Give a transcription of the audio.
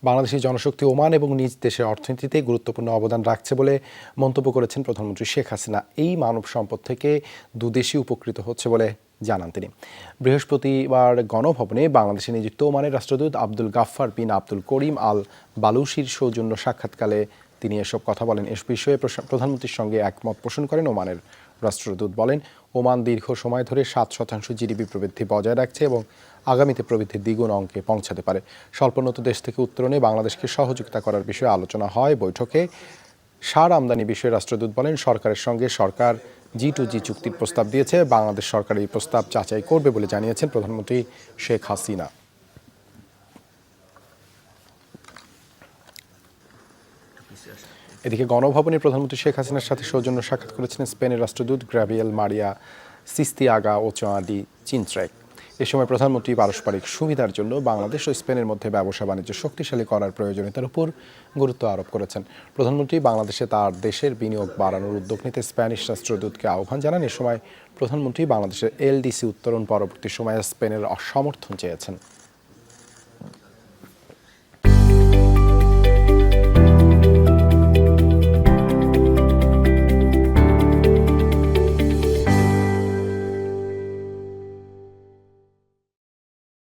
বাংলাদেশি জনশক্তি ওমান এবং নিজ দেশের অর্থনীতিতে গুরুত্বপূর্ণ অবদান রাখছে বলে মন্তব্য করেছেন প্রধানমন্ত্রী শেখ হাসিনা। এই মানব সম্পদ থেকে দুদেশই উপকৃত হচ্ছে বলে জানান তিনি। বৃহস্পতিবার গণভবনে বাংলাদেশে নিযুক্ত ওমানের রাষ্ট্রদূত আব্দুল গাফফার বিন আব্দুল করিম আল বালুশির সৌজন্য সাক্ষাৎকালে তিনি এসব কথা বলেন। এ বিষয়ে প্রধানমন্ত্রীর সঙ্গে একমত পোষণ করেন ওমানের রাষ্ট্রদূত। বলেন, ওমান দীর্ঘ সময় ধরে 7% জিডিপি প্রবৃদ্ধি বজায় রাখছে এবং আগামীতে প্রবৃদ্ধির দ্বিগুণ অঙ্কে পৌঁছাতে পারে। স্বল্পোন্নত দেশ থেকে উত্তরণে বাংলাদেশকে সহযোগিতা করার বিষয়ে আলোচনা হয় বৈঠকে। সার আমদানি বিষয়ে রাষ্ট্রদূত বলেন, সরকারের সঙ্গে সরকার G2G চুক্তির প্রস্তাব দিয়েছে। বাংলাদেশ সরকার এই প্রস্তাব যাচাই করবে বলে জানিয়েছেন প্রধানমন্ত্রী শেখ হাসিনা। এদিকে গণভবনে প্রধানমন্ত্রী শেখ হাসিনার সাথে সৌজন্য সাক্ষাৎ করেছেন স্পেনের রাষ্ট্রদূত গ্রাভিয়েল মারিয়া সিস্তিয়াগা ওচোয়াডি চিনত্রেক। এ সময় প্রধানমন্ত্রী পারস্পরিক সুবিধার জন্য বাংলাদেশ ও স্পেনের মধ্যে ব্যবসা বাণিজ্য শক্তিশালী করার প্রয়োজনীয়তার উপর গুরুত্ব আরোপ করেছেন। প্রধানমন্ত্রী বাংলাদেশে তার দেশের বিনিয়োগ বাড়ানোর উদ্যোগ নিতে স্প্যানিশ রাষ্ট্রদূতকে আহ্বান জানান। এ সময় প্রধানমন্ত্রী বাংলাদেশের LDC উত্তোলন পরবর্তী সময়ে স্পেনের সমর্থন চেয়েছেন।